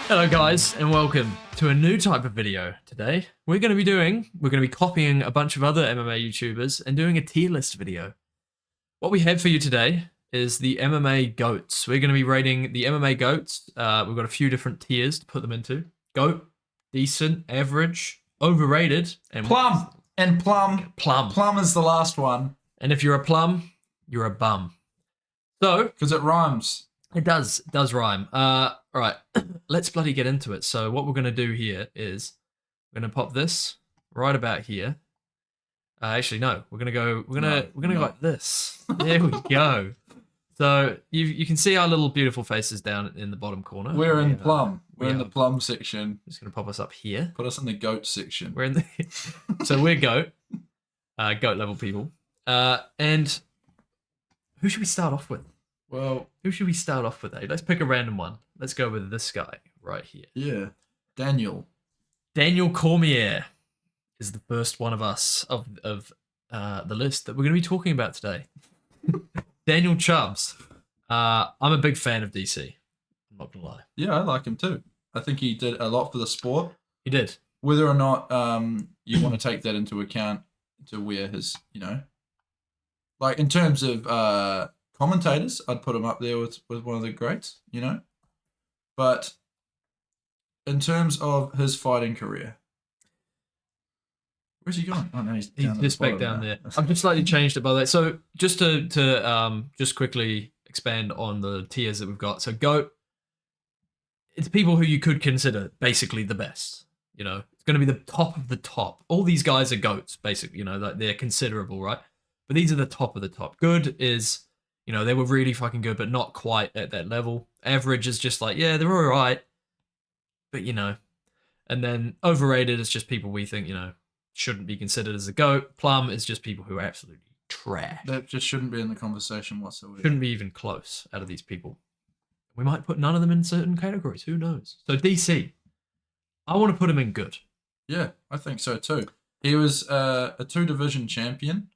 Hello guys and welcome to a new type of video today. We're going to be copying a bunch of other MMA YouTubers and doing a tier list video. What we have for you today is the MMA GOATs. We're going to be rating the MMA GOATs. We've got a few different tiers to put them into. GOAT, decent, average, overrated, and plum. Plum. Plum is the last one. And if you're a plum, you're a bum. So, because it rhymes. It does rhyme. Right, let's bloody get into it. So what we're gonna do here is we're gonna pop this right about here. Actually, no, we're gonna go like this. There we go. So you can see our little beautiful faces down in the bottom corner. We're in plum. We're in the plum section. Just gonna pop us up here. Put us in the goat section. We're in the so we're goat, goat level people. And who should we start off with? Well, who should we start off with? Let's pick a random one. Let's go with this guy right here. Yeah, Daniel Cormier is the first one of us of the list that we're going to be talking about today. Daniel Chubbs. I'm a big fan of DC. I'm not gonna lie. Yeah, I like him too. I think he did a lot for the sport. He did. Whether or not you want to take that into account to where his, like in terms of commentators, I'd put him up there with one of the greats, But in terms of his fighting career, where's he going? Oh no, he's just back down there. I've just slightly changed it by the way. So just to just quickly expand on the tiers that we've got. So GOAT, it's people who you could consider basically the best. It's going to be the top of the top. All these guys are GOATs, basically. Like they're considerable, right? But these are the top of the top. Good is, they were really fucking good, but not quite at that level. Average is just like, yeah, they're all right. But, and then overrated is just people we think, shouldn't be considered as a GOAT. Plum is just people who are absolutely trash. That just shouldn't be in the conversation whatsoever. Shouldn't be even close out of these people. We might put none of them in certain categories. Who knows? So DC, I want to put him in good. Yeah, I think so too. He was a 2-division champion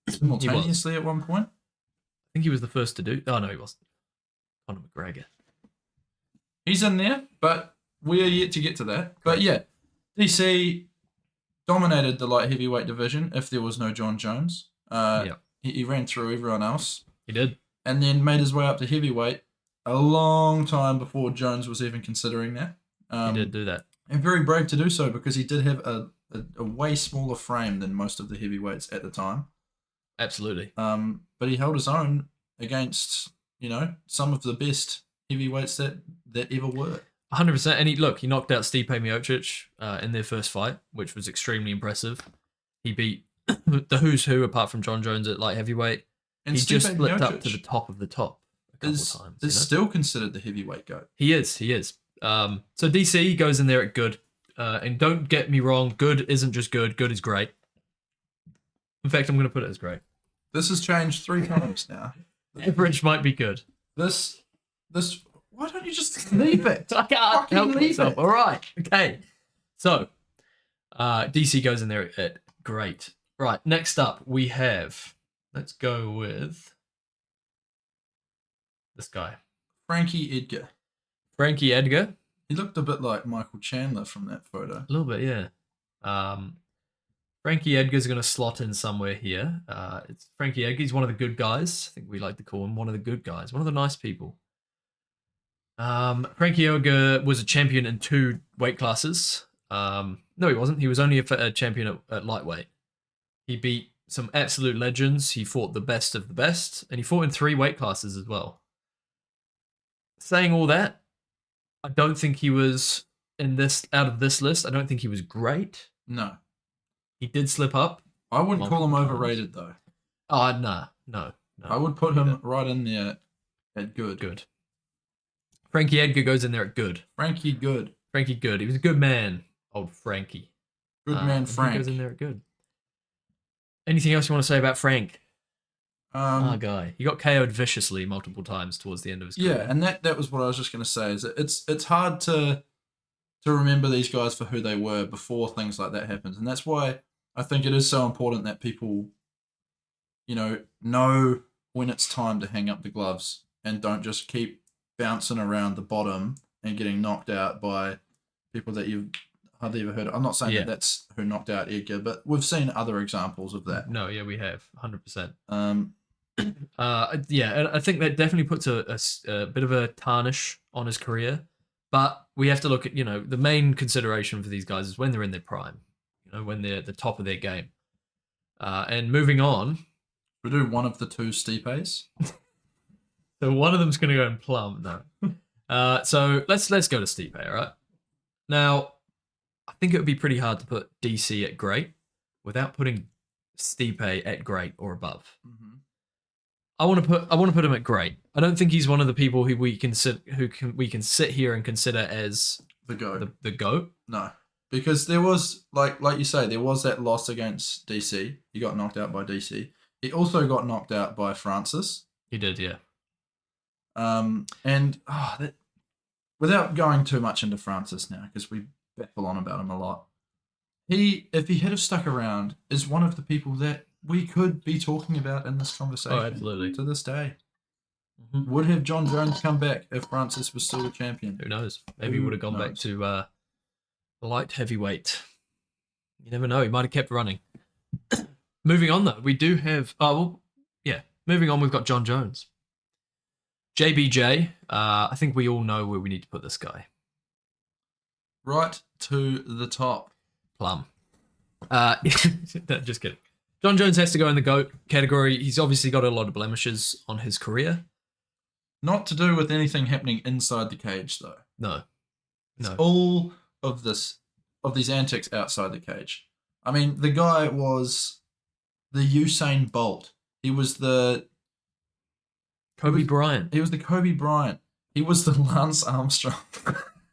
simultaneously at one point. I think he was the first to do. Oh no, he wasn't. Conor McGregor. He's in there, but we are yet to get to that. But yeah, DC dominated the light heavyweight division. If there was no John Jones, he ran through everyone else. He did, and then made his way up to heavyweight a long time before Jones was even considering that. He did do that, and very brave to do so because he did have a way smaller frame than most of the heavyweights at the time. Absolutely. But he held his own against, some of the best heavyweights that ever were. 100%. And he knocked out Stipe Miocic in their first fight, which was extremely impressive. He beat the who's who apart from John Jones at light heavyweight. And he Stipe just slipped up to the top of the top a couple of times. Is still considered the heavyweight GOAT. He is. So DC goes in there at good. And don't get me wrong, good isn't just good. Good is great. In fact, I'm going to put it as great. This has changed 3 times now. Average might be good. This. Why don't you just leave it? I can't help myself. All right. Okay. So, DC goes in there at great. Right. Next up, we have. Let's go with this guy, Frankie Edgar. Frankie Edgar. He looked a bit like Michael Chandler from that photo. A little bit, yeah. Frankie Edgar's going to slot in somewhere here. It's Frankie Edgar. He's one of the good guys. I think we like to call him one of the good guys. One of the nice people. Frankie Edgar was a champion in 2 weight classes. No, he wasn't. He was only a champion at lightweight. He beat some absolute legends. He fought the best of the best. And he fought in 3 weight classes as well. Saying all that, I don't think he was out of this list. I don't think he was great. No. He did slip up. I wouldn't call him overrated, though. No. I would put him right in there at good. Good. Frankie Edgar goes in there at good. Frankie good. He was a good man, old Frankie. Good man, Frank. He goes in there at good. Anything else you want to say about Frank? Our guy. He got KO'd viciously multiple times towards the end of his career. Yeah, and that was what I was just going to say. Is it's hard to remember these guys for who they were before things like that happened, and that's why I think it is so important that people, know when it's time to hang up the gloves and don't just keep bouncing around the bottom and getting knocked out by people that you've hardly ever heard of. I'm not saying that that's who knocked out Edgar, but we've seen other examples of that. No, yeah, we have 100%. Yeah, and I think that definitely puts a bit of a tarnish on his career. But we have to look at, the main consideration for these guys is when they're in their prime, when they're at the top of their game. And moving on. We do one of the two Stipes. So one of them's going to go in Plum. No. So let's go to Stipe, all right? Now, I think it would be pretty hard to put DC at great without putting Stipe at great or above. Mm-hmm. I want to put him at great. I don't think he's one of the people who we can sit here and consider as the GOAT. The GOAT. No, because there was like you say, there was that loss against DC. He got knocked out by DC. He also got knocked out by Francis. He did, yeah. Without going too much into Francis now, because we babble on about him a lot. If he had have stuck around, is one of the people that we could be talking about in this conversation. Oh, absolutely. To this day. Mm-hmm. Would have John Jones come back if Francis was still a champion? Who knows? Maybe he would have gone back to light heavyweight. You never know. He might have kept running. Moving on, though, we do have... Moving on, we've got John Jones. JBJ, I think we all know where we need to put this guy. Right to the top. Plum. Just kidding. John Jones has to go in the GOAT category. He's obviously got a lot of blemishes on his career. Not to do with anything happening inside the cage, though. No. It's all of these antics outside the cage. I mean, the guy was the Usain Bolt. He was the... Kobe Bryant. He was the Kobe Bryant. He was the Lance Armstrong.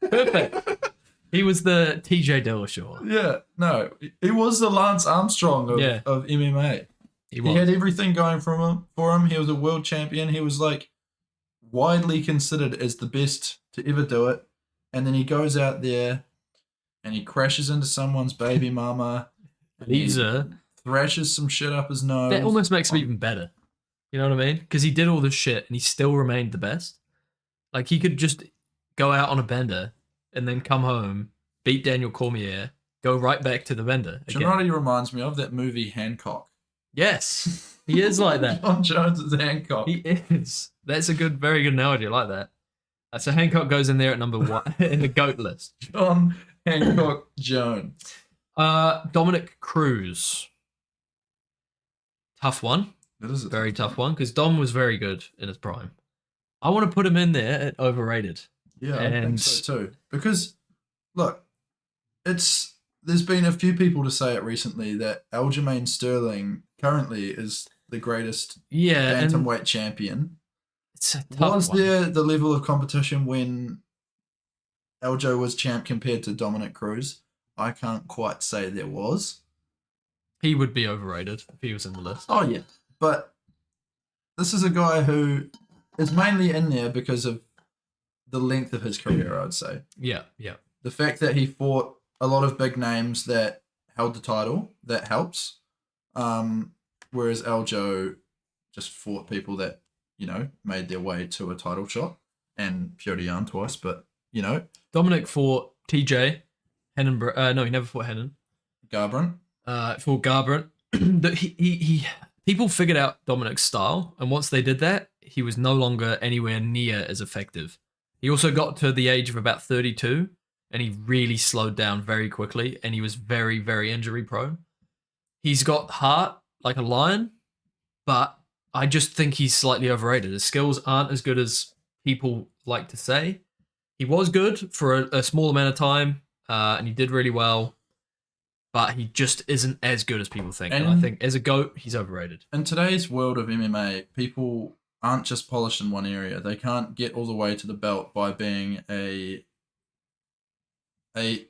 Perfect. He was the TJ Dillashaw. Yeah, no. He was the Lance Armstrong of MMA. He had everything going for him. He was a world champion. He was like widely considered as the best to ever do it. And then he goes out there and he crashes into someone's baby mama. Leaves her. Thrashes some shit up his nose. That almost makes him even better. You know what I mean? Because he did all this shit and he still remained the best. Like, he could just go out on a bender and then come home, beat Daniel Cormier, go right back to the bender. Do you know what he reminds me of? That movie Hancock. Yes, he is like that. John Jones is Hancock. He is. That's a very good analogy. I like that. So Hancock goes in there at number 1 in the GOAT list. John Hancock Jones. Dominic Cruz. Tough one. It is a very tough one because Dom was very good in his prime. I want to put him in there at overrated. Yeah, I think so too. Because, look, there's been a few people to say it recently that Aljamain Sterling currently is the greatest bantamweight champion. It's a tough Was one. there the level of competition when Aljo was champ compared to Dominic Cruz? I can't quite say there was. He would be overrated if he was in the list. Oh, yeah. But this is a guy who is mainly in there because of the length of his career, I would say. Yeah, yeah. The fact that he fought a lot of big names that held the title, that helps. Whereas Aljo just fought people that, made their way to a title shot. And Petr Yan twice, but, Dominic fought TJ. Hennen, no, he never fought Hennen. Garbrandt. Fought Garbrandt. he people figured out Dominic's style, and once they did that, he was no longer anywhere near as effective. He also got to the age of about 32, and he really slowed down very quickly, and he was very, very injury prone. He's got heart like a lion, but I just think he's slightly overrated. His skills aren't as good as people like to say. He was good for a small amount of time, and he did really well, but he just isn't as good as people think. And I think as a GOAT, he's overrated. In today's world of MMA, people aren't just polished in one area. They can't get all the way to the belt by being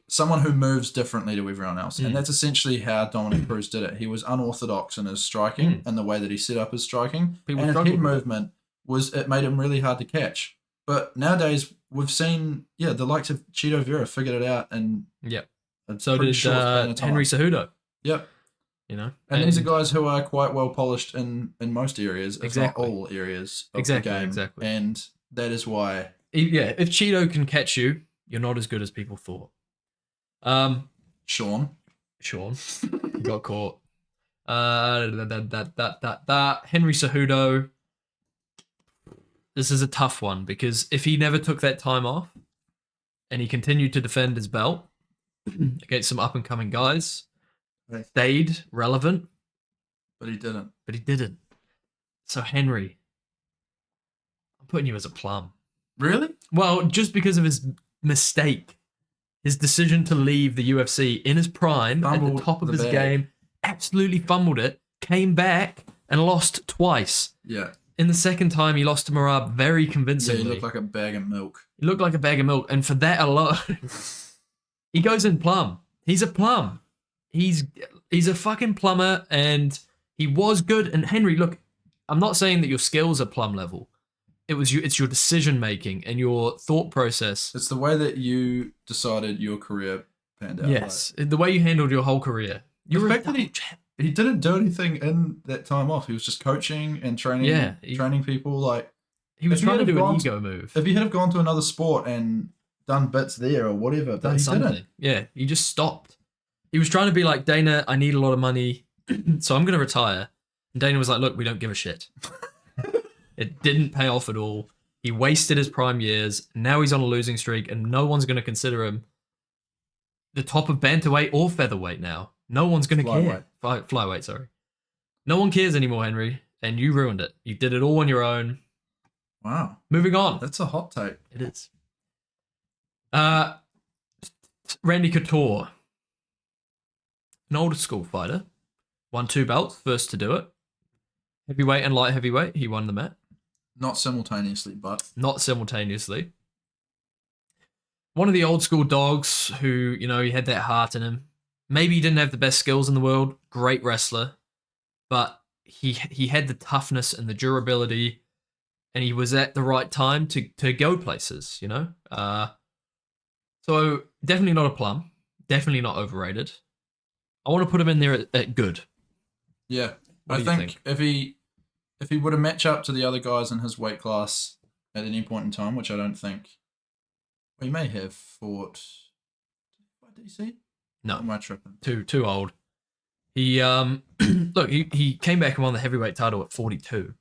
someone who moves differently to everyone else. And that's essentially how Dominic Cruz did it. He was unorthodox in his striking and the way that he set up his striking. And his head movement it made him really hard to catch. But nowadays we've seen the likes of Cheeto Vera figured it out and so did Henry Cejudo. Yep. And these are guys who are quite well polished in most areas, if not all areas of the game. Exactly. And that is why yeah, if Cheeto can catch you, you're not as good as people thought. Sean got caught. Henry Cejudo. This is a tough one because if he never took that time off and he continued to defend his belt against some up and coming guys, stayed relevant, but he didn't. So Henry, I'm putting you as a plum. Really? Well, just because of his mistake, his decision to leave the UFC in his prime, Fumbled at the top of the his bag. game, absolutely fumbled it, came back and lost twice. Yeah. In the second time, he lost to Marab very Yeah, convincingly. he looked like a bag of milk. He looked like a bag of milk, and for that alone, he goes in plum. He's a plum. He's a fucking plumber, and he was good. And Henry, look, I'm not saying that your skills are plum level. It's your decision making and your thought process. It's the way that you decided your career panned out. Yes, the way you handled your whole career. The fact that he didn't do anything in that time off. He was just coaching and training. Yeah, training people. Like he was if he trying to had do an gone ego move. If he had have gone to another sport and done bits there or whatever, but Done he something. didn't. Yeah, he just stopped. He was trying to be like, Dana, I need a lot of money, so I'm going to retire. And Dana was like, look, we don't give a shit. It didn't pay off at all. He wasted his prime years. Now he's on a losing streak, and no one's going to consider him the top of bantamweight or featherweight now. No one's going to care. Flyweight, sorry. No one cares anymore, Henry, and you ruined it. You did it all on your own. Wow. Moving on. That's a hot take. It is. Randy Couture. An old school fighter. Won 2 belts, first to do it. Heavyweight and light heavyweight, he won the match. Not simultaneously, but Not simultaneously. One of the old school dogs who, he had that heart in him. Maybe he didn't have the best skills in the world. Great wrestler. But he had the toughness and the durability. And he was at the right time to go places, So definitely not a plum. Definitely not overrated. I want to put him in there at good. yeah. What I do you think if he were to match up to the other guys in his weight class at any point in time, which I don't think, he may have fought by DC. No. Am I tripping? Too old. He look, he came back and won the heavyweight title at 42.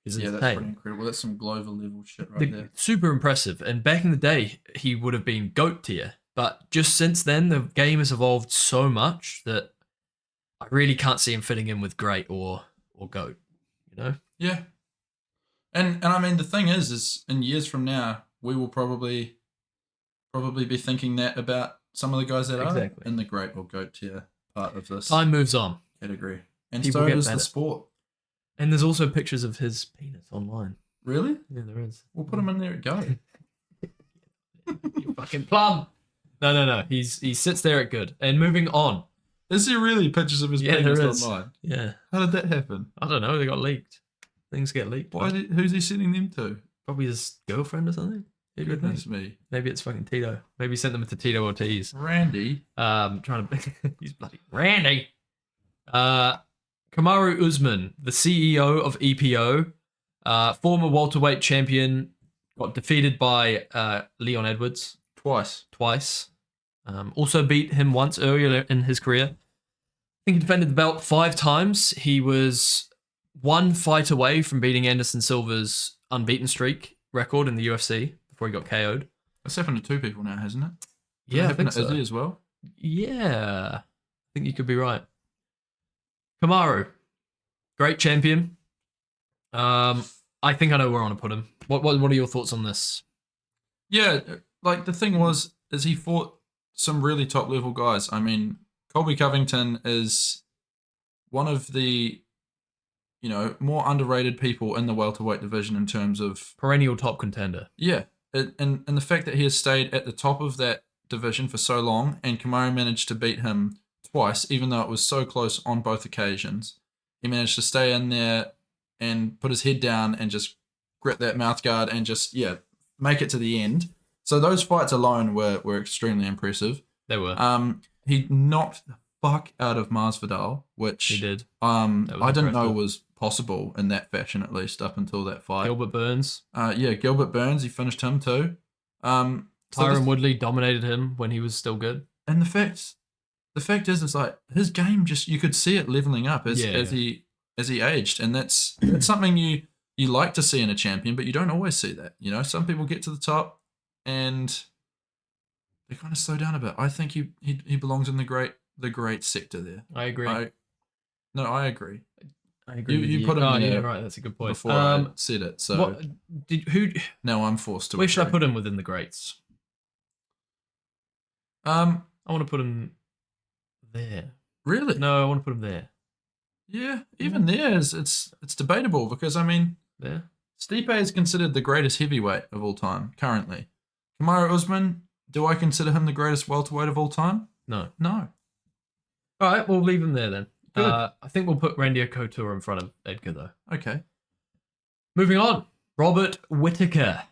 Yeah, that's pretty incredible. That's some Glover level shit right there. Super impressive. And back in the day, he would have been GOAT tier. But just since then, the game has evolved so much that I really can't see him fitting in with great or GOAT. Yeah. And I mean the thing is in years from now, we will probably be thinking that about some of the guys that are in the great or GOAT tier part of this Time moves on. category. And People so get does better. the sport. And there's also pictures of his penis online. Really? Yeah, there is. We'll put him in there at go. You fucking plum. No. He sits there at good. And moving on. Is there really pictures of his Yeah, penis there is. online? Yeah. How did that happen? I don't know. They got leaked. Things get leaked. Who's he sending them to? Probably his girlfriend or something. Who would know? Goodness me. Maybe it's fucking Tito. Maybe he sent them to Tito Ortiz. Randy. Trying to he's bloody Randy. Kamaru Usman, the CEO of EPO, former welterweight champion, got defeated by Leon Edwards twice. Also beat him once earlier in his career. I think he defended the belt 5 times. He was 1 fight away from beating Anderson Silva's unbeaten streak record in the UFC before he got KO'd. That's happened to 2 people now, hasn't it? Yeah, I think to Izzy so. as well. Yeah, I think you could be right. Kamaru, great champion. I think I know where I want to put him. What are your thoughts on this? Yeah, like the thing is he fought some really top level guys. I mean, Colby Covington is one of the more underrated people in the welterweight division in terms of Perennial top contender. Yeah, and the fact that he has stayed at the top of that division for so long, and Kamaru managed to beat him twice, even though it was so close on both occasions. He managed to stay in there and put his head down and just grip that mouth guard and just make it to the end. So those fights alone were extremely impressive. They were. He knocked the fuck out of Masvidal, which He did. I didn't know impressive. was possible in that fashion, at least up until that fight. Gilbert Burns. Yeah, Gilbert Burns, he finished him too. So Tyron Woodley dominated him when he was still good. and the fact is, it's like his game just, you could see it leveling up as he aged, and that's something you like to see in a champion, but you don't always see that. You know, some people get to the top and they kind of slow down a bit. I think he belongs in the great sector there. I agree. I agree. I agree. You put him there. Yeah, right. That's a good point. Before I said it, so who? now I'm forced to. Where should I put him within the greats? I want to put him there. Really? No, I want to put him there. Yeah, even there is it's debatable, because I mean, There. Stipe is considered the greatest heavyweight of all time currently. Kamaru Usman, do I consider him the greatest welterweight of all time? No. No. All right, we'll leave him there then. Good. I think we'll put Randy Couture in front of Edgar though. Okay. Moving on, Robert Whittaker.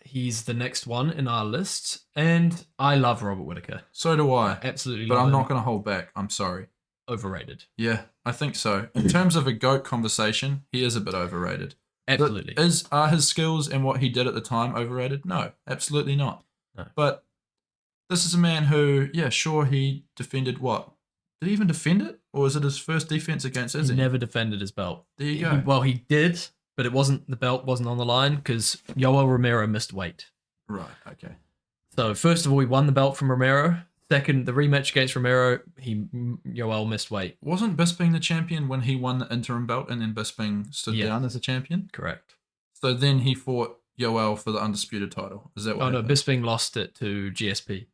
He's the next one in our list, and I love Robert Whittaker. So do I. Absolutely, But love I'm him. not going to hold back. I'm sorry. Overrated. Yeah, I think so. In terms of a GOAT conversation, he is a bit overrated. Absolutely. Are his skills and what he did at the time overrated? No, absolutely not. No. But this is a man who, yeah, sure, he defended what? Did he even defend it? Or was it his first defense against Izzy? He never defended his belt. There you go. Well, he did, but the belt wasn't on the line because Yoel Romero missed weight. Right, okay. So first of all, he won the belt from Romero. Second, the rematch against Romero, Yoel missed weight. Wasn't Bisping the champion when he won the interim belt, and then Bisping stood down as a champion? Correct. So then he fought Yoel for the undisputed title. Is that what happened? No, Bisping lost it to GSP.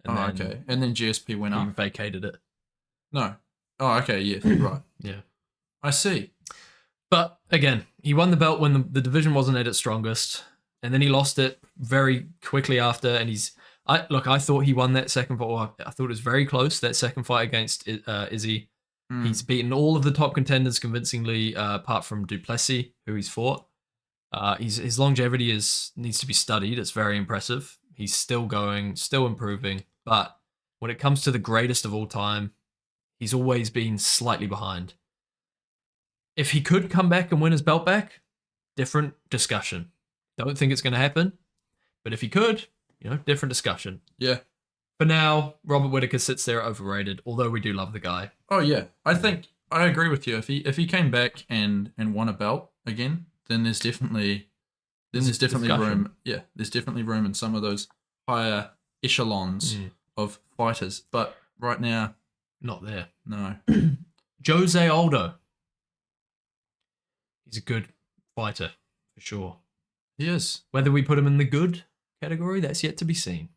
Okay. And then GSP went He up. vacated it. No. Oh, okay, yes, right. Yeah. I see. But again, he won the belt when the division wasn't at its strongest, and then he lost it very quickly after. And I thought he won that second fight. I thought it was very close, that second fight against Izzy. He's beaten all of the top contenders convincingly, apart from Duplessis, who he's fought. His longevity needs to be studied. It's very impressive. He's still going, still improving. But when it comes to the greatest of all time, he's always been slightly behind. If he could come back and win his belt back, different discussion. Don't think it's going to happen. But if he could, different discussion. Yeah. For now, Robert Whittaker sits there overrated, although we do love the guy. Oh yeah, I think I agree with you. If he came back and won a belt again, then there's definitely discussion. room. Yeah, there's definitely room in some of those higher echelons of fighters. But right now, Not there. no. Jose Aldo. He's a good fighter, for sure. He is. Whether we put him in the good category, that's yet to be seen.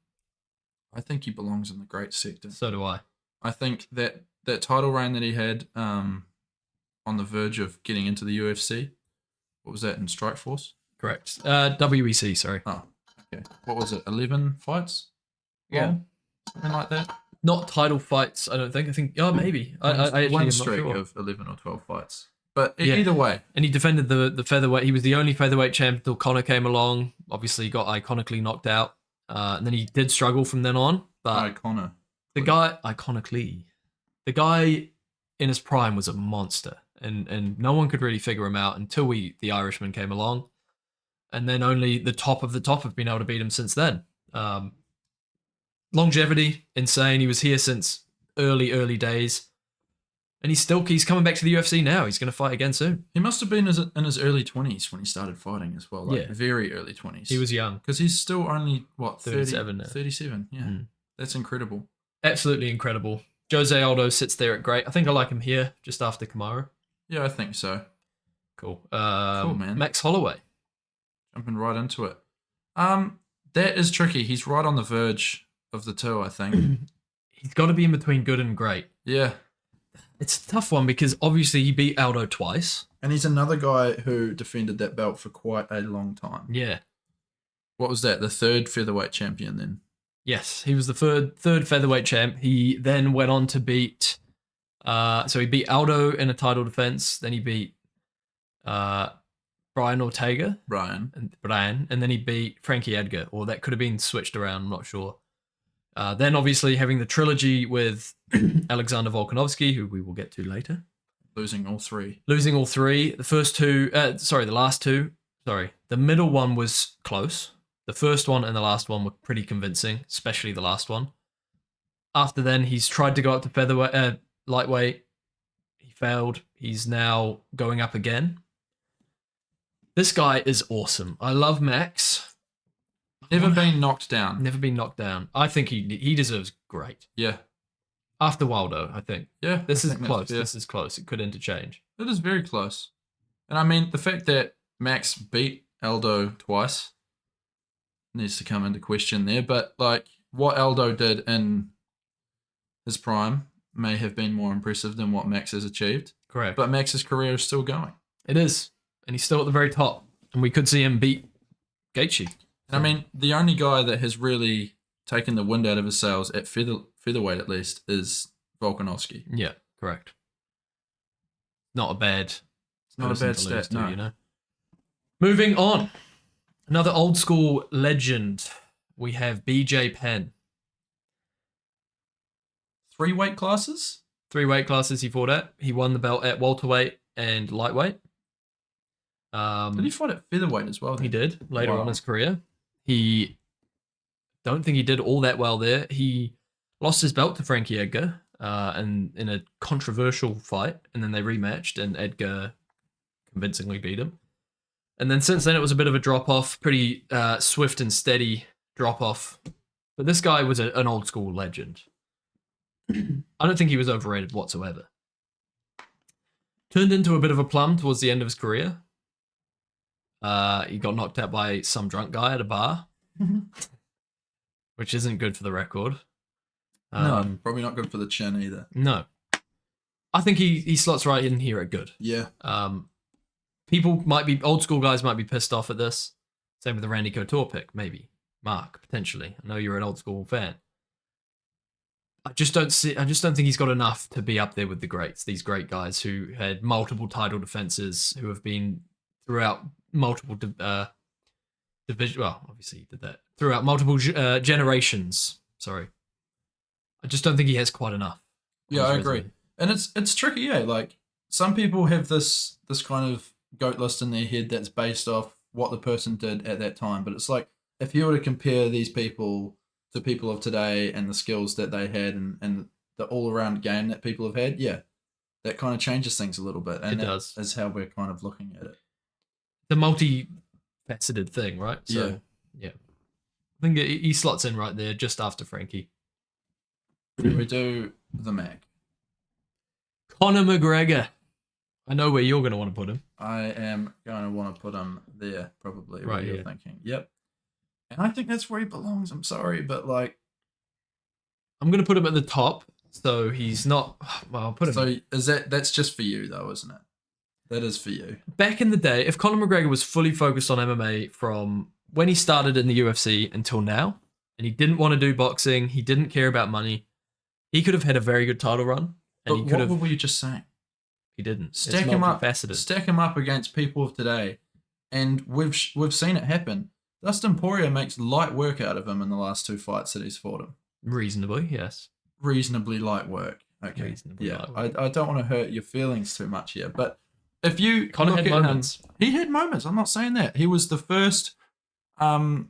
I think he belongs in the great sector. So do I. I think that title reign that he had on the verge of getting into the UFC, what was that, in Strikeforce? Correct. WEC, sorry. Oh, okay. What was it, 11 fights? Yeah. Long? Something like that? Not title fights, I don't think. I think, maybe. I actually am one not streak sure. of 11 or 12 fights. But Yeah. either way. And he defended the featherweight. He was the only featherweight champ until Conor came along. Obviously, got iconically knocked out. And then he did struggle from then on. But Connor. the guy, iconically, the guy in his prime was a monster. And no one could really figure him out until the Irishman came along. And then only the top of the top have been able to beat him since then. Longevity, insane. He was here since early days. And he's coming back to the UFC now. He's going to fight again soon. He must have been in his early 20s when he started fighting as well. Like very early 20s. He was young. Because he's still only, 37 now. 37, yeah. That's incredible. Absolutely incredible. Jose Aldo sits there at great. I think I like him here just after Kamaru. Yeah, I think so. Cool. Cool, man. Max Holloway. Jumping right into it. That is tricky. He's right on the verge of the two, I think. He's got to be in between good and great. Yeah. It's a tough one because obviously he beat Aldo twice. And he's another guy who defended that belt for quite a long time. Yeah. What was that? The third featherweight champion then? Yes, he was the third featherweight champ. He then went on to beat... so he beat Aldo in a title defense. Then he beat Brian Ortega. Brian. And then he beat Frankie Edgar. Or that could have been switched around, I'm not sure. Then obviously having the trilogy with Alexander Volkanovski, who we will get to later. Losing all three. Losing all three. The last two. Sorry. The middle one was close. The first one and the last one were pretty convincing, especially the last one. After then, he's tried to go up to lightweight. He failed. He's now going up again. This guy is awesome. I love Max. Never been knocked down. Never been knocked down. I think he deserves great. Yeah. After Waldo, I think. Yeah. This is close. This is close. It could interchange. It is very close. And I mean, the fact that Max beat Aldo twice needs to come into question there. But like what Aldo did in his prime may have been more impressive than what Max has achieved. Correct. But Max's career is still going. It is. And he's still at the very top. And we could see him beat Gaethje. And I mean, the only guy that has really taken the wind out of his sails at featherweight, at least, is Volkanovski. Yeah, correct. Not a bad. Not a bad stat, no. You know. Moving on. Another old school legend. We have BJ Penn. 3 weight classes? 3 weight classes he fought at. He won the belt at welterweight and lightweight. Did he fight at featherweight as well? He did later Wow. on in his career. He don't think he did all that well there. He lost his belt to Frankie Edgar and in a controversial fight, and then they rematched, and Edgar convincingly beat him. And then since then, it was a bit of a drop-off, pretty swift and steady drop-off. But this guy was an old school legend. I don't think he was overrated whatsoever. Turned into a bit of a plum towards the end of his career. He got knocked out by some drunk guy at a bar, which isn't good for the record. No, probably not good for the chin either. No. I think he slots right in here at good. Yeah. Old school guys might be pissed off at this. Same with the Randy Couture pick, maybe. Mark, potentially. I know you're an old school fan. I just don't think he's got enough to be up there with the greats. These great guys who had multiple title defenses, who have been throughout multiple division. Well, obviously he did that throughout multiple generations. Sorry, I just don't think he has quite enough. Yeah, I agree. And it's tricky, yeah. Like some people have this kind of GOAT list in their head that's based off what the person did at that time. But it's like if you were to compare these people to people of today and the skills that they had and the all around game that people have had, yeah, that kind of changes things a little bit. And it does. Is how we're kind of looking at it. The multi-faceted thing, right? So, yeah. I think he slots in right there just after Frankie. We do the Mac. Conor McGregor. I know where you're going to want to put him. I am going to want to put him there, probably. Right, what you're yeah. thinking. Yep. And I think that's where he belongs. I'm sorry, but like... I'm going to put him at the top, so he's not... Well, I'll put him... So that's just for you, though, isn't it? That is for you. Back in the day, if Conor McGregor was fully focused on MMA from when he started in the UFC until now, and he didn't want to do boxing, he didn't care about money, he could have had a very good title run. And But he could have... what were you just saying? He didn't. Stack It's him up. multifaceted. Stack him up against people of today, and we've seen it happen. Dustin Poirier makes light work out of him in the last 2 fights that he's fought him. Reasonably, yes. Reasonably light work. Okay. Reasonably yeah. light work. I don't want to hurt your feelings too much here, but if you Conor look had at him, moments. he had moments. I'm not saying that. He was the first. All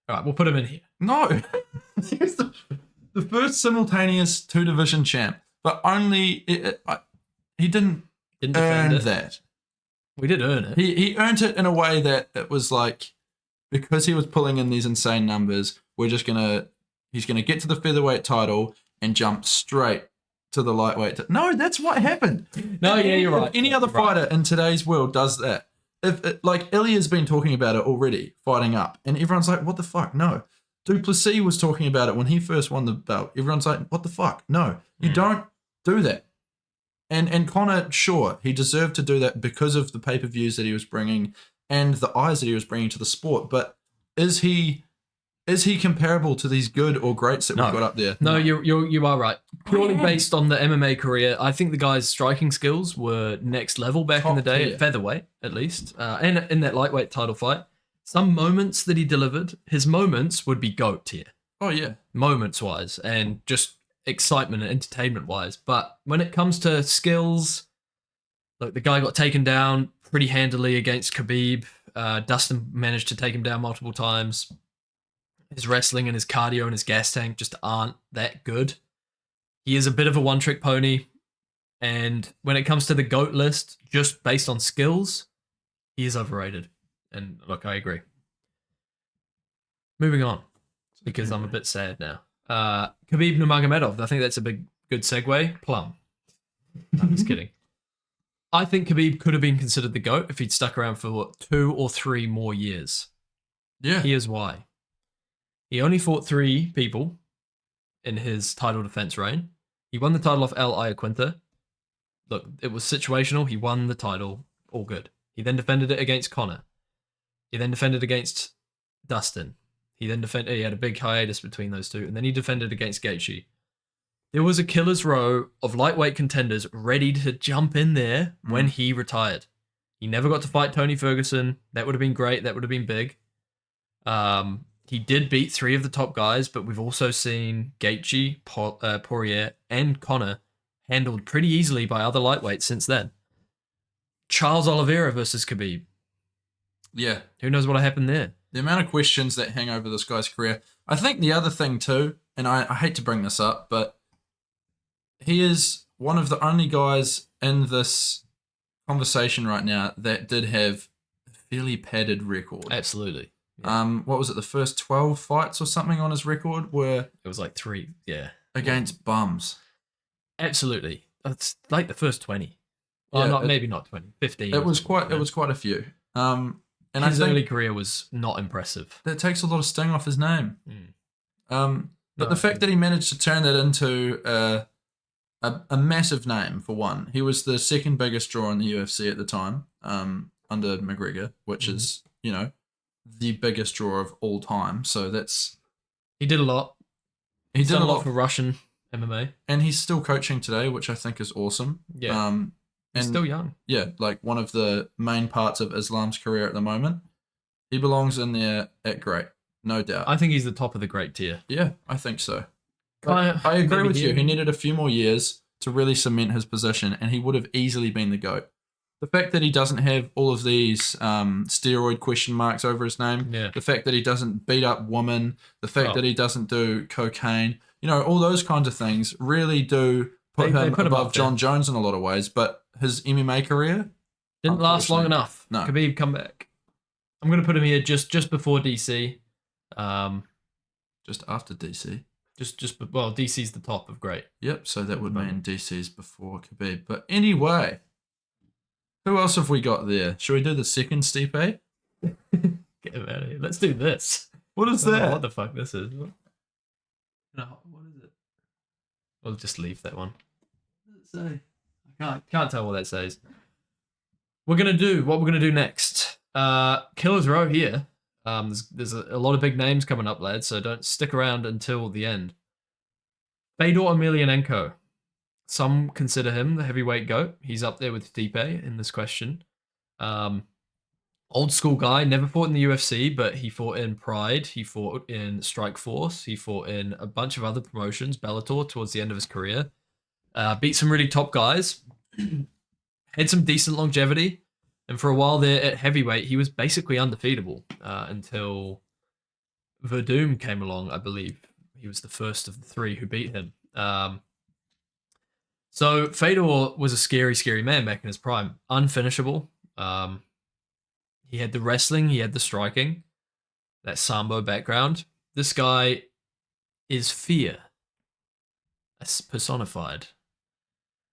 right, we'll put him in here. No, he was the first simultaneous 2 division champ, but only he didn't Didn't defend earn it. that. We did earn it. He earned it in a way that it was like, because he was pulling in these insane numbers, he's gonna get to the featherweight title and jump straight to the lightweight. No, that's what happened. No, yeah, you're If right. any other You're right. fighter in today's world does that. Like Ilya's been talking about it already, fighting up, and everyone's like, "What the fuck?" No. Duplessis was talking about it when he first won the belt. Everyone's like, "What the fuck?" No, you don't do that. And Conor, sure, he deserved to do that because of the pay-per-views that he was bringing and the eyes that he was bringing to the sport. But is he comparable to these good or greats that we've got up there? No, you are right. Purely based on the MMA career, I think the guy's striking skills were next level back in the Top day, tier. at featherweight at least, and in that lightweight title fight. Some moments that he delivered, his moments would be GOAT tier. Oh yeah. moments wise, and just excitement and entertainment wise. But when it comes to skills, look, the guy got taken down pretty handily against Khabib. Dustin managed to take him down multiple times. His wrestling and his cardio and his gas tank just aren't that good. He is a bit of a one trick pony. And when it comes to the GOAT list, just based on skills, he is overrated. And look, I agree. Moving on, because I'm a bit sad now. Khabib Nurmagomedov. I think that's a good segue. Plum. I'm just kidding. I think Khabib could have been considered the GOAT if he'd stuck around for 2 or 3 more years. Yeah. Here's why. He only fought 3 people in his title defense reign. He won the title off El Iaquinta. Look, it was situational. He won the title. All good. He then defended it against Conor. He then defended against Dustin. He had a big hiatus between those two. And then he defended against Gaethje. There was a killer's row of lightweight contenders ready to jump in there when he retired. He never got to fight Tony Ferguson. That would have been great. That would have been big. He did beat 3 of the top guys, but we've also seen Gaethje, Poirier, and Conor handled pretty easily by other lightweights since then. Charles Oliveira versus Khabib. Yeah. Who knows what happened there? The amount of questions that hang over this guy's career. I think the other thing too, and I hate to bring this up, but he is one of the only guys in this conversation right now that did have a fairly padded record. Absolutely. Yeah. What was it? The first 12 fights or something on his record were It was like 3, yeah. against bums. Absolutely. That's like the first 20. Well, Yeah, maybe not 20, 15. It was quite a few. And his I think early career was not impressive. that takes a lot of sting off his name. But No, the fact that he managed to turn that into a massive name, for one. He was the second biggest draw in the UFC at the time, under McGregor, which is, the biggest draw of all time. So he did a lot. He did done a lot for Russian MMA. and he's still coaching today, which I think is awesome. Yeah. He's and still young. yeah, like one of the main parts of Islam's career at the moment. He belongs in there at great, no doubt. I think he's the top of the great tier. Yeah, I think so. I agree maybe with you. here. He needed a few more years to really cement his position, and he would have easily been the GOAT. The fact that he doesn't have all of these steroid question marks over his name, the fact that he doesn't beat up women, the fact that he doesn't do cocaine, all those kinds of things really do put him above John Jones in a lot of ways. But his MMA career didn't last long enough. No. Khabib, come back. I'm going to put him here just before DC. Just after DC. DC's the top of great. Yep, so that would mean DC's before Khabib. But anyway, who else have we got there? Should we do the second Stipe? Get him out of here. Let's do this. What is I don't know that? what the fuck this is. No, what is it? We'll just leave that one. What does it say? I can't tell what that says. What we're gonna do next. Killer's Row here. There's a lot of big names coming up, lads, so don't stick around until the end. Fedor Emelianenko. Some consider him the heavyweight GOAT. He's up there with Stipe in this question. Old school guy, never fought in the UFC, but he fought in Pride, he fought in Strikeforce, he fought in a bunch of other promotions, Bellator, towards the end of his career. Beat some really top guys. Had some decent longevity. And for a while there at heavyweight, he was basically undefeatable until Verdum came along, I believe. He was the first of the 3 who beat him. So Fedor was a scary, scary man back in his prime. Unfinishable. He had the wrestling, he had the striking, that Sambo background. This guy is fear. That's personified.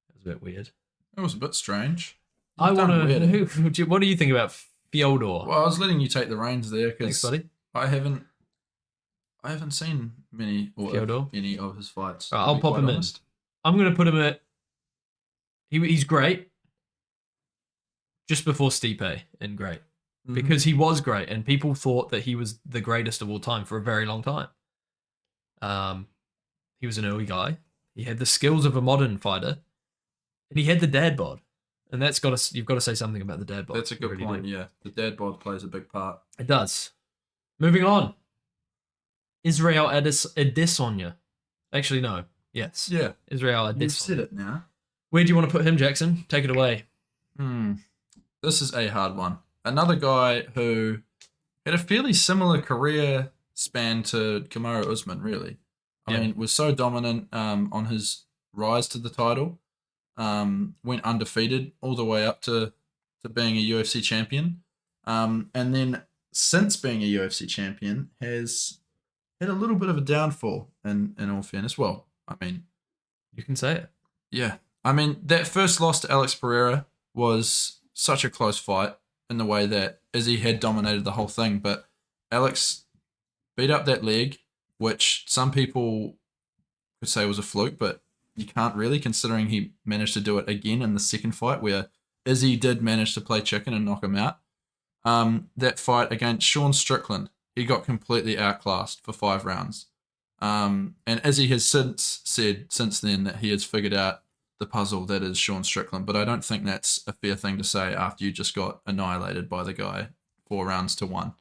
That was a bit weird. That was a bit strange. What do you think about Fyodor? Well, I was letting you take the reins there because Thanks, buddy. I haven't seen many or any of his fights. I'll pop him in. I'm going to put him at... He's great. Just before Stipe and great. Mm-hmm. Because he was great and people thought that he was the greatest of all time for a very long time. He was an early guy. He had the skills of a modern fighter. And he had the dad bod. And you've got to say something about the dad bod. That's a good point, yeah. The dad bod plays a big part. It does. Moving on. Israel Adesanya. Actually, no. Yes. Yeah, Israel Adesanya. you've said it now. Where do you want to put him, Jackson? Take it away. This is a hard one. Another guy who had a fairly similar career span to Kamaru Usman, really. I mean, was so dominant on his rise to the title. Went undefeated all the way up to being a UFC champion. And then since being a UFC champion has had a little bit of a downfall in all fairness. Well, I mean, You can say it. yeah. I mean, that first loss to Alex Pereira was such a close fight in the way that Izzy had dominated the whole thing, but Alex beat up that leg, which some people could say was a fluke, but you can't really, considering he managed to do it again in the second fight where Izzy did manage to play chicken and knock him out. That fight against Sean Strickland, he got completely outclassed for 5 rounds. And Izzy has said since then that he has figured out the puzzle that is Sean Strickland, but I don't think that's a fair thing to say after you just got annihilated by the guy 4 rounds to 1.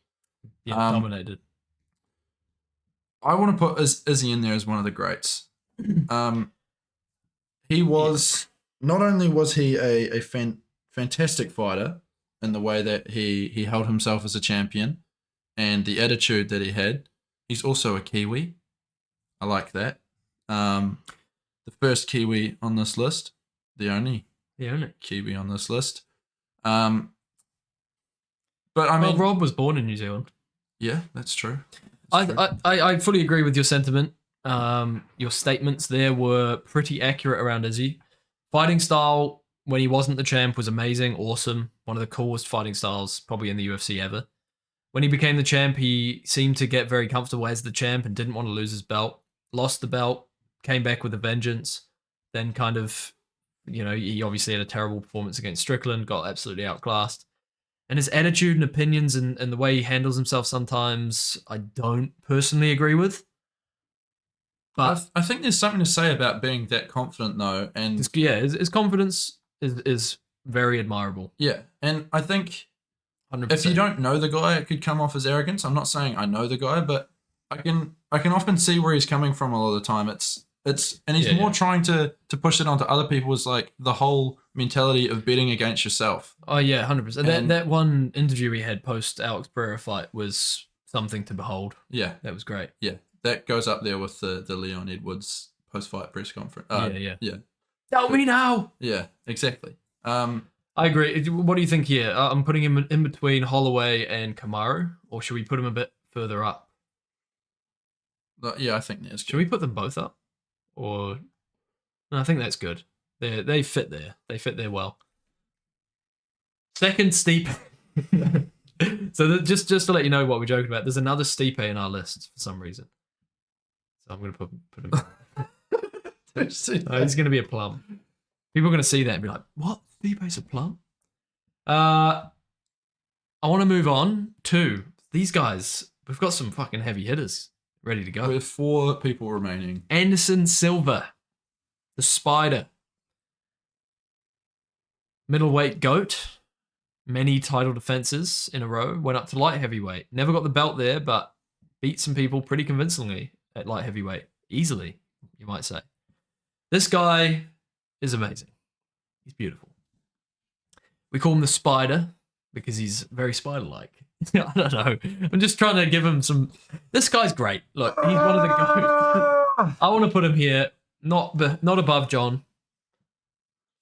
Yeah, dominated. I want to put Izzy in there as one of the greats. He was not only was he a fantastic fighter in the way that he held himself as a champion and the attitude that he had, he's also a Kiwi. I like that. The first Kiwi on this list, the only Kiwi on this list. But I mean, Rob was born in New Zealand. Yeah, that's true. I fully agree with your sentiment. Your statements there were pretty accurate around Izzy. Fighting style when he wasn't the champ was amazing, awesome. One of the coolest fighting styles probably in the UFC ever. When he became the champ, he seemed to get very comfortable as the champ and didn't want to lose his belt. Lost the belt, came back with a vengeance, then kind of, he obviously had a terrible performance against Strickland, got absolutely outclassed. And his attitude and opinions and the way he handles himself sometimes, I don't personally agree with. But I think there's something to say about being that confident, though. And his confidence is very admirable. Yeah, and I think 100%. if you don't know the guy, it could come off as arrogance. I'm not saying I know the guy, but I can often see where he's coming from a lot of the time. And he's more trying to push it onto other people as like the whole mentality of betting against yourself. Oh yeah, 100%. That one interview he had post Alex Pereira fight was something to behold. Yeah, that was great. Yeah, that goes up there with the Leon Edwards post fight press conference. Yeah. Tell me now. Yeah, exactly. I agree. What do you think here? I'm putting him in between Holloway and Kamaru, or should we put him a bit further up? Yeah, I think that's good. Should we put them both up? Or no, I think that's good. They fit there. They fit there well. Second, Stipe. So just to let you know what we're joking about, there's another Stipe in our list for some reason. So I'm gonna put him. He's gonna be a plum. People are gonna see that and be like, "What? Stipe's a plum?" I want to move on to these guys. We've got some fucking heavy hitters ready to go. With 4 people remaining. Anderson Silva, the Spider. Middleweight GOAT. Many title defenses in a row. Went up to light heavyweight. Never got the belt there, but beat some people pretty convincingly at light heavyweight. Easily, you might say. This guy is amazing. He's beautiful. We call him the Spider because he's very spider-like. I don't know. I'm just trying to give him some... This guy's great. Look, he's one of the GOATs. I want to put him here, not above John,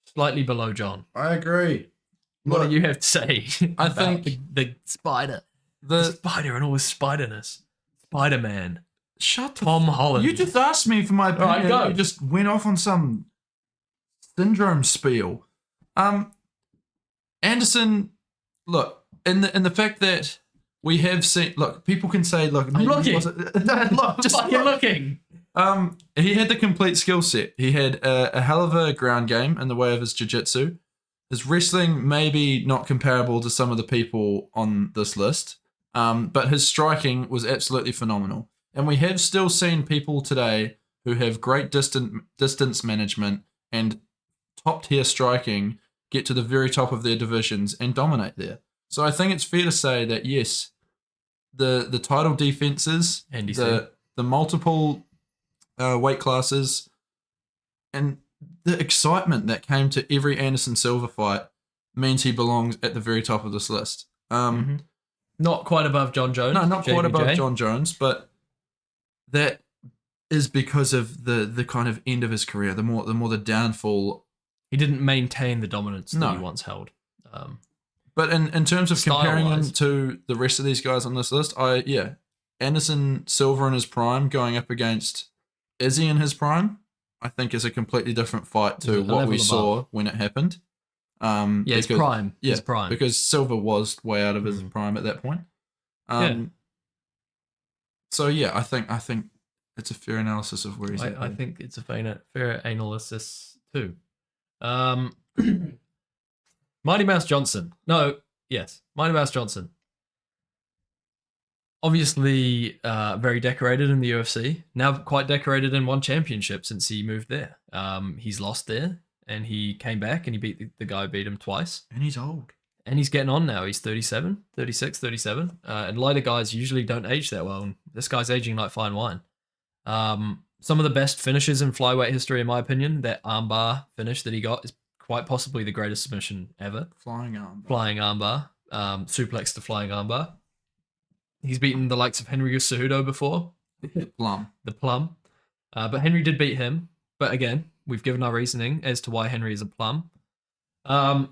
slightly below John. I agree. What do you have to say? I think the Spider. The Spider and all his spiderness. Spider-Man. Shut Tom Holland. You just asked me for my opinion. All right, go. You just went off on some syndrome spiel. Anderson, look, in the fact that we have seen, look, people can say, look, I'm looking. Look, just fucking looking. He had the complete skill set. He had a hell of a ground game in the way of his jiu-jitsu. His wrestling maybe not comparable to some of the people on this list, but his striking was absolutely phenomenal. And we have still seen people today who have great distance management and top-tier striking get to the very top of their divisions and dominate there. So I think it's fair to say that, yes, the title defenses, the the multiple weight classes, and the excitement that came to every Anderson Silva fight means he belongs at the very top of this list. Not quite above John Jones. No, not quite above JBJ. John Jones, but that is because of the kind of end of his career, the more the downfall. He didn't maintain the dominance that No. he once held. But in terms of comparing him Style-wise. to the rest of these guys on this list, Anderson Silva in his prime going up against Izzy in his prime, I think is a completely different fight to A what we level saw above. when it happened. His prime. Yeah, His prime. because Silva was way out of his prime at that point. So yeah, I think it's a fair analysis of where he's at. I think it's a fair analysis too. Mighty Mouse Johnson. Mighty Mouse Johnson. Obviously, very decorated in the UFC. Now quite decorated in one championship since he moved there. He's lost there, and he came back and he beat the guy who beat him twice. And he's old. And he's getting on now. He's 37, 36, 37. And lighter guys usually don't age that well. And this guy's aging like fine wine. Some of the best finishes in flyweight history, in my opinion. That armbar finish that he got is quite possibly the greatest submission ever. Flying armbar. Flying armbar. Suplex to flying armbar. He's beaten the likes of Henry Cejudo before. Plum. The plum. But Henry did beat him. But again, we've given our reasoning as to why Henry is a plum. I'm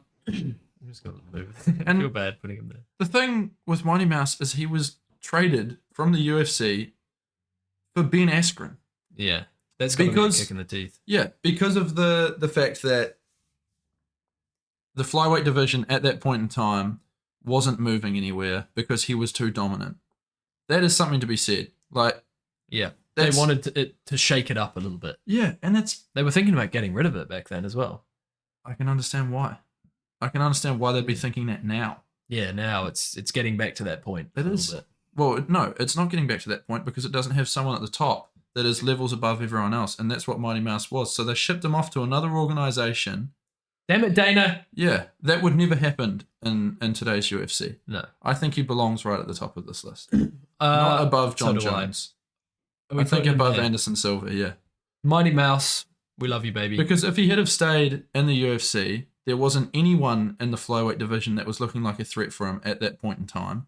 just going to move. I feel bad putting him there. The thing with Mighty Mouse is he was traded from the UFC for Ben Askren. Yeah. That's got to be a kick in the teeth. Yeah, because of the fact that the flyweight division at that point in time wasn't moving anywhere because he was too dominant. That is something to be said. Like, yeah, they wanted it to shake it up a little bit. Yeah, and they were thinking about getting rid of it back then as well. I can understand why. I can understand why they'd be thinking that now. Yeah, now it's getting back to that point. It is. Well, no, it's not getting back to that point because it doesn't have someone at the top that is levels above everyone else, and that's what Mighty Mouse was. So they shipped him off to another organization. Damn it, Dana. Yeah, that would never happen in today's UFC. No. I think he belongs right at the top of this list. Not above John Jones. I think above Anderson Silva, yeah. Mighty Mouse, we love you, baby. Because if he had have stayed in the UFC, there wasn't anyone in the flyweight division that was looking like a threat for him at that point in time.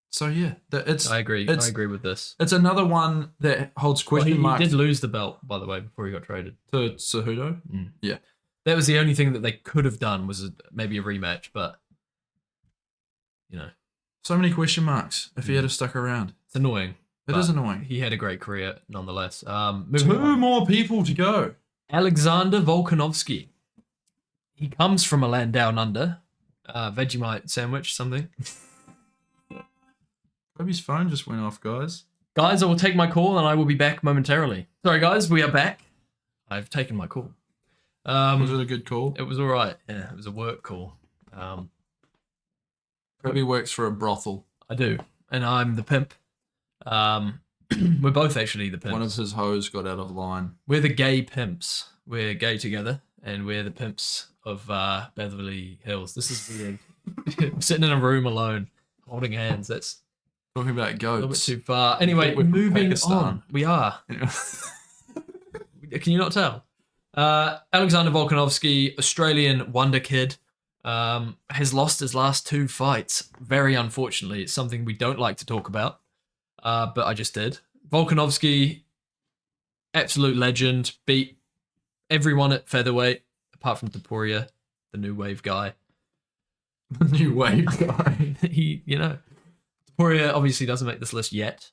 So yeah, I agree. I agree with this. It's another one that holds question marks. He did lose the belt, by the way, before he got traded to Cejudo. Yeah, that was the only thing that they could have done was maybe a rematch, but so many question marks. If he had have stuck around, it's annoying. It is annoying. He had a great career nonetheless. Two more people to go. Alexander Volkanovski. He comes from a land down under. Vegemite sandwich, something. Kobe's phone just went off, guys. Guys, I will take my call and I will be back momentarily. Sorry, guys, we are back. I've taken my call. Was it a good call? It was all right. Yeah, it was a work call. Kobe works for a brothel. I do, and I'm the pimp. We're both actually the pimps. One of his hoes got out of line. We're the gay pimps. We're gay together, and we're the pimps of Beverly Hills. This is weird. I'm sitting in a room alone, holding hands. That's talking about goats. A little bit too far. Anyway, moving on. We are. Can you not tell? Alexander Volkanovski, Australian wonder kid, has lost his last two fights. Very unfortunately, it's something we don't like to talk about, but I just did. Volkanovski, absolute legend, beat everyone at featherweight apart from Topuria, the new wave guy. The new wave guy. Topuria obviously doesn't make this list yet,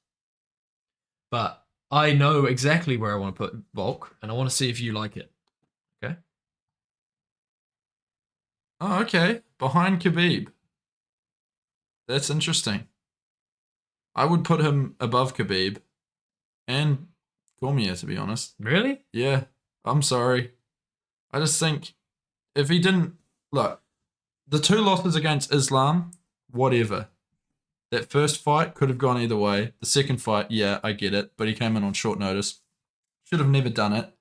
but I know exactly where I want to put Volk, and I want to see if you like it. Okay? Oh, okay. Behind Khabib. That's interesting. I would put him above Khabib and Cormier, to be honest. Really? Yeah. I'm sorry. I just think if he didn't... Look, the two losses against Islam, whatever. That first fight could have gone either way. The second fight, yeah, I get it, but he came in on short notice. Should have never done it.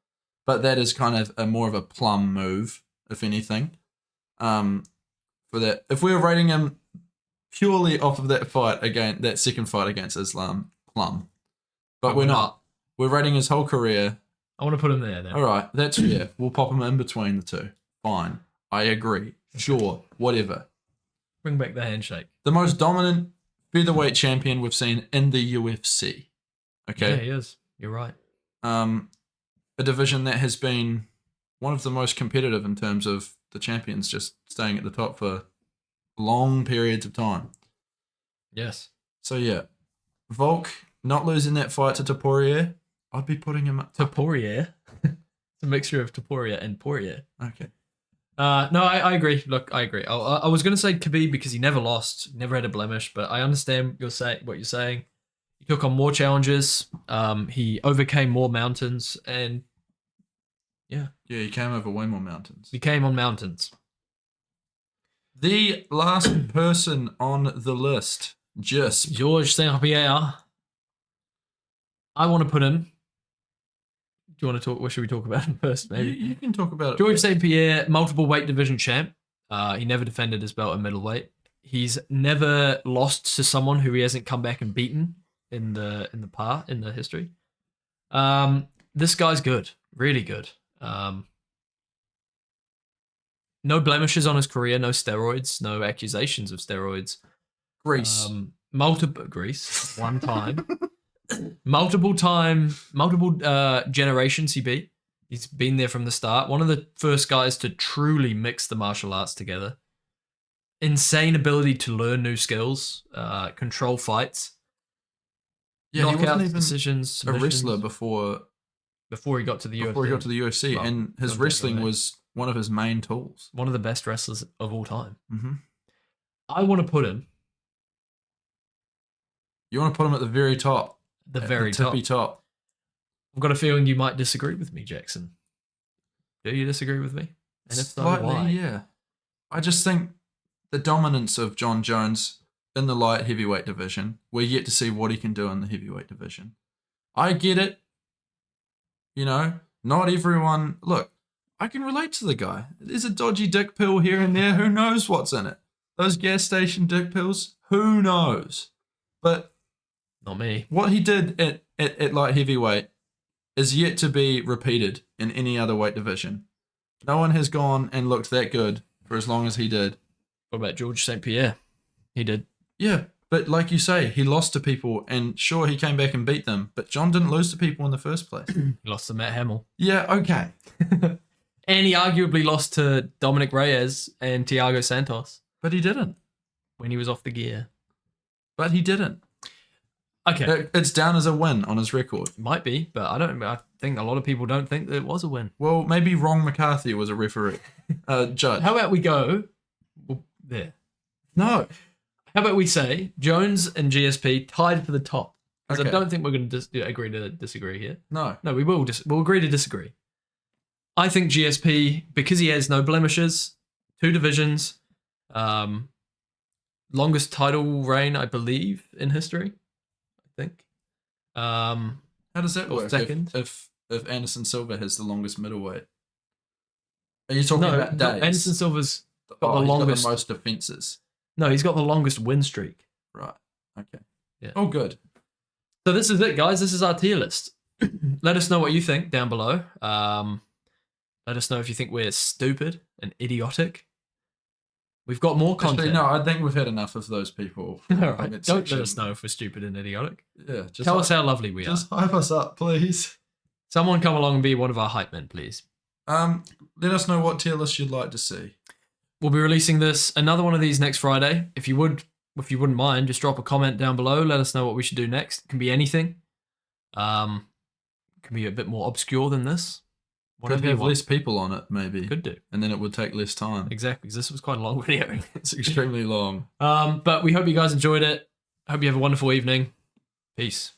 But that is kind of more of a plum move, if anything. For that, if we were rating him purely off of that fight that second fight against Islam, plum. But we're not. We're rating his whole career. I want to put him there then. All right, that's fair. We'll pop him in between the two. Fine. I agree. Sure. Whatever. Bring back the handshake. The most dominant featherweight champion we've seen in the UFC. Okay. Yeah, he is. You're right. A division that has been one of the most competitive in terms of the champions just staying at the top for long periods of time. Yes. So yeah, Volk not losing that fight to Topuria, I'd be putting him up. Topuria. It's a mixture of Topuria and Poirier. Okay. No, I agree. Look, I agree. I was going to say Khabib because he never lost, never had a blemish, but I understand what you're saying. He took on more challenges. He overcame more mountains, and yeah, he came over way more mountains. he came on mountains. The last person on the list, just Georges St-Pierre. I want to put him. Do you want to talk? What should we talk about him first? Maybe you can talk about it. Georges St-Pierre, multiple weight division champ. He never defended his belt at middleweight. He's never lost to someone who he hasn't come back and beaten in the history. This guy's good, really good. No blemishes on his career, no steroids, no accusations of steroids. Greece. Multiple Greece, one time. multiple generations he beat. He's been there from the start. One of the first guys to truly mix the martial arts together. Insane ability to learn new skills, control fights. Yeah, he wasn't even decisions, a wrestler before he got to the UFC. Before he got to the UFC, Well, and his wrestling was one of his main tools. One of the best wrestlers of all time. Mm-hmm. I want to put him. You want to put him at the very top. The very tippy top. I've got a feeling you might disagree with me, Jackson. Do you disagree with me? And if so, Slightly, why? yeah. I just think the dominance of John Jones in the light heavyweight division, we're yet to see what he can do in the heavyweight division. I get it. You know, not everyone... Look, I can relate to the guy. There's a dodgy dick pill here and there. Who knows what's in it? Those gas station dick pills, who knows? But... Not me. What he did at light heavyweight is yet to be repeated in any other weight division. No one has gone and looked that good for as long as he did. What about Georges St-Pierre? He did. Yeah, but like you say, he lost to people, and sure, he came back and beat them, but John didn't lose to people in the first place. He lost to Matt Hamill. Yeah, okay. And he arguably lost to Dominic Reyes and Thiago Santos. But he didn't. When he was off the gear. But he didn't. Okay. It's down as a win on his record. Might be, but I think a lot of people don't think that it was a win. Well, maybe Ron McCarthy was a referee. Judge. How about we go... Well, there. No. How about we say Jones and GSP tied for the top? Because Okay. I don't think we're going to agree to disagree here. No. No, we will. We'll agree to disagree. I think GSP, because he has no blemishes, 2 divisions, longest title reign, I believe, in history. I think. How does that work? Second. If Anderson Silva has the longest middleweight, are you talking about days? Anderson Silva's got the he's longest. got the most defenses. No, he's got the longest win streak. Right. Okay. Yeah. Oh, good. So this is it, guys. This is our tier list. Let us know what you think down below. Let us know if you think we're stupid and idiotic. We've got more content. Actually, no, I think we've had enough of those people. All right. Don't let us know if we're stupid and idiotic. Yeah. Tell us how lovely we are. Just hype us up, please. Someone come along and be one of our hype men, please. Let us know what tier list you'd like to see. We'll be releasing another one of these next Friday. If you wouldn't mind, just drop a comment down below. Let us know what we should do next. It can be anything. It can be a bit more obscure than this. Could have less people on it, maybe. Could do. And then it would take less time. Exactly, because this was quite a long video. It's extremely long. But we hope you guys enjoyed it. Hope you have a wonderful evening. Peace.